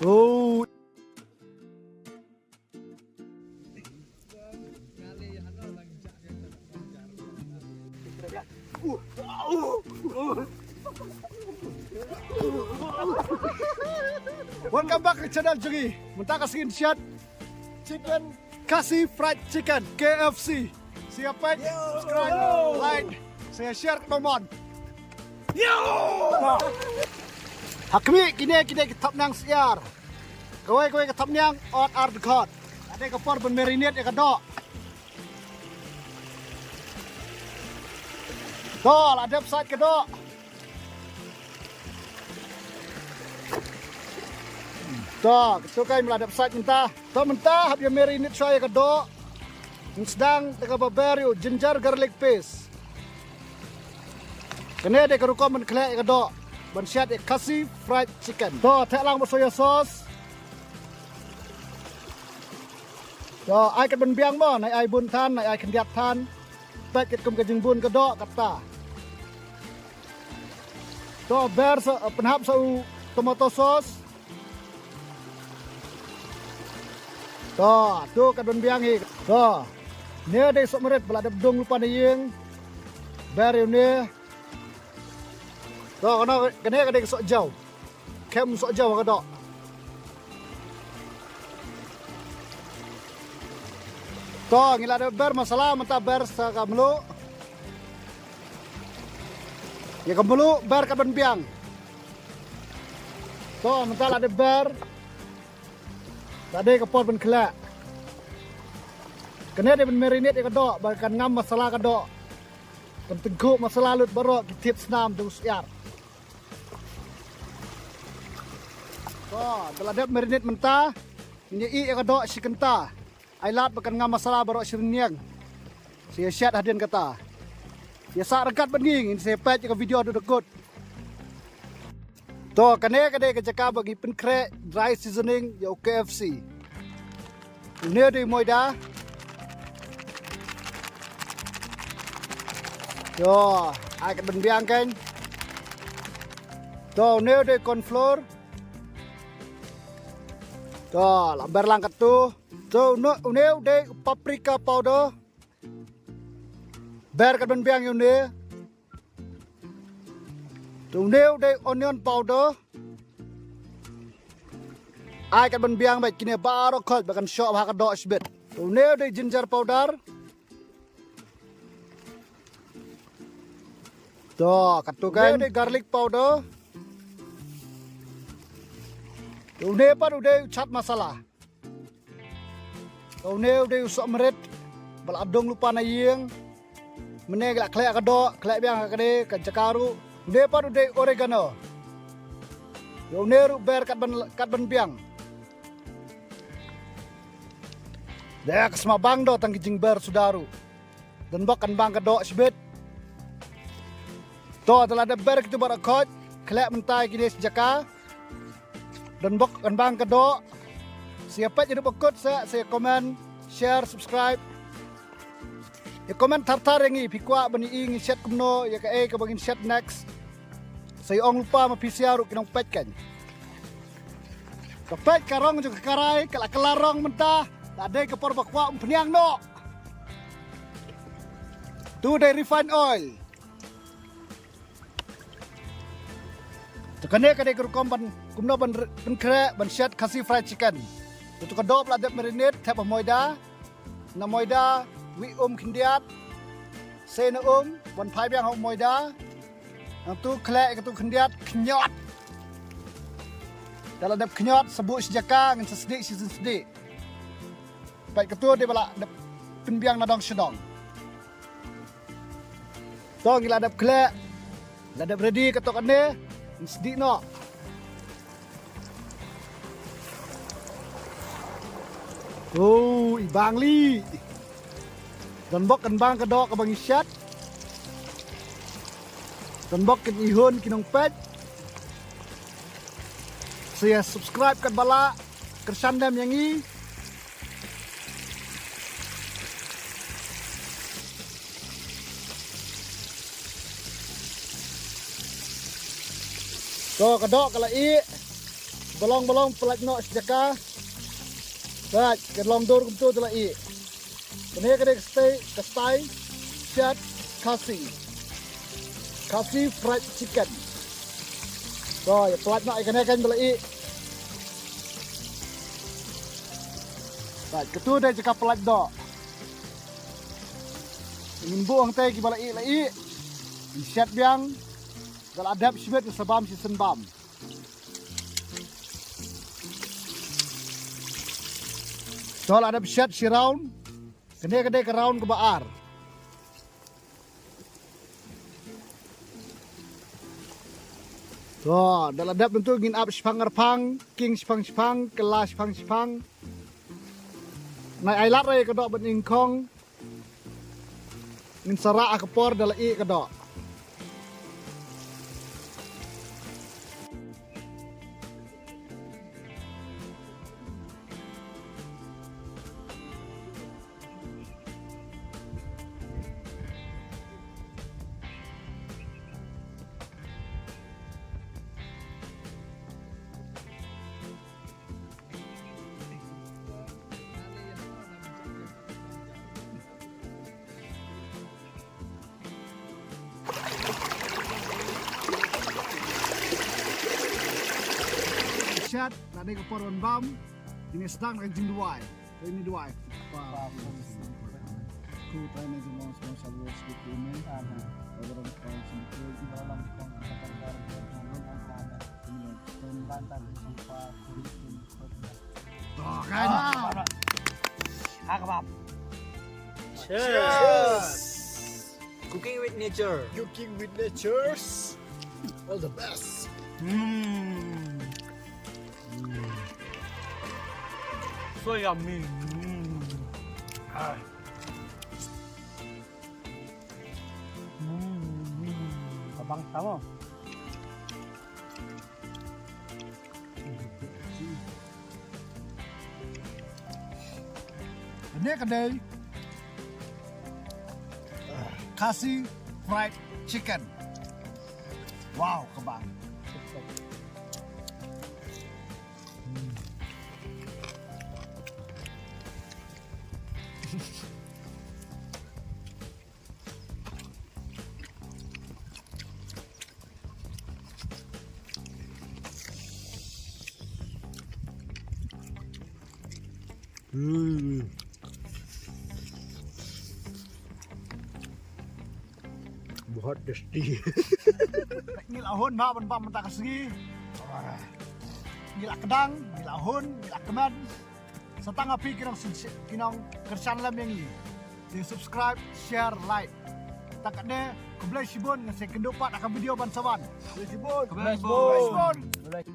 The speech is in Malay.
Oh. Welcome back ke channel Jogi. Minta kasih shot chicken kasih fried chicken KFC. Siapa subscribe, like, saya share ke teman. Yo. Hakmi kini kita top nang siar. Kowe ke top nang on art god. Ada kapor bermarinate ya kedok. Tol ada pesat kedok. Tol kesukai meladap pesat mentah. Tol mentah habis marinate saya kedok. Sedang tengah barbecue ginger garlic paste. Kena ada kerukom menkelak kedok. Bensiat kasih fried chicken. Tuh, tak lang soya sauce. Tuh, ai kat benbiang mo, nai ai bun tan, nai ai kendiat tan. Pek kat kum kejeng bun kedok kata. Tuh, ber penhap sau tomato sauce. Tuh kat benbiang hi. Tuh, ni ada sok meret belada bedong lupa nayeng. Ber ni. Tuh, kena ada sok jauh. Kem sok jauh kedok. Tuh, ngila ada ber masalah mentah ber sakamlu. Ya kemulu ber kat benbiang. Tuh, mentah ada ber. Tadi kepot ben kelak. Kena ada ben marinate kedok, bahkan ngam masalah kedok. Penteguk masalah lut barok kitip senam tu siar. Telah ada marinate mentah, ini kedok si kenta. Ailat bahkan ngam masalah barok sirniang. Saya syat hadian kata. Ya sak rekat bening, ini saya patch ke video tu dekut. Tuh, kena kejaka bagi penkrek dry seasoning ya KFC. Ini di moida. Tuh, akan benbiang kan. Tuh, ini di cornflour. Tuh, lambar langkat tu. Tuh, ini di paprika powder. Ber kat benbiang ini. Tuh, ini di onion powder. Ai kat benbiang baik kini baru kot bahkan shop hak dok sebet. Tuh, ini di ginger powder. Tuh, katukan ini garlic powder. Tuh, ini apa udah cat masalah. Tuh, ini udah usok merit. Balabdong lupa nayeng. Mene gelak klek kedok, klek biang kade kacakaru. Ini apa udah oregano. Tuh, ini ber kat benbiang. Dia kesemabang do tang kijing ber sudaru. Dan bahkan bang kedok sebet. Tuh, telah ada ber kita barakot. Kelak mentai kini sejaka. Dan bang kedok. Siapa jadi bekut saya komen, share, subscribe. Ya komen tar-tar yang ini. Pikwa bani ing share kumno. Ya ke bagin share next. Saya ong lupa ma PCR kinong pet kan. Kepet karong juga karai. Kelarong mentah. Tak ada kepor bakwa peniang no. Tu dari refined oil. Tekane kadai kerukom kumno ban krek ban syat kasih fried chicken. Tu kedop la dep marinate tap moida. Na moida wi kendiat. Se na ban pai biang moida. Nang tu klek ke tu kendiat kenyot. Dalam dep kenyot sebut sejaka ngan sesedik. Baik ketua dia balak penbiang nadong sedong. Tong gila adap kelak. Ladap ready ketok ane. Sedik no. Oh, ibang li. Dan bok kan bang kedok ke bang isyat. Dan bok kan ihun kinong pet. Saya subscribe kan balak. Kersandam yang ini. So kedok kalau Balong-balong pelat nok sejaka. Baik, kedlong dur kum tu telah i. Kene kene stay chat kasi fried chicken. Rồi pelat nok kene kan telah i. Baik, ketu dah jaka pelat dok. Ingin buang teh ki balai lai. Chat biang dal adap sibet sabam si senbam. Soal ada chat si round. Kene ke round ke baar. So, dalam adap tentu ingin up sepang king sepang, kelas sepang. Nai ailat rai kedok bening kong. Ingin serak akepor dalam i kedok. Chat, tadi ke poron bam, ini sedang rajin duai, ini duai. Ku tanya semua sahabat sedikit ini, orang sedikit dalam pengetahuan Bantan sampai kurikulum. Tuh kan? Akbab. Cheers! Cooking with nature. Cooking with natures. All the best. So yummy. Abang sama. Ini kedai kasih fried chicken. Wow, kebang. बहुत tasty Ngil ahun ba ban pam tak kasih. Ngil kedang, ngil ahun, ngil keman. Setang api kinong kersan lam yang ini. Di subscribe, share, like. Tak ada kebelah sibun ngasih kendopat akan video ban sawan. Sibon Kebelah Kebelah sibun. Boleh.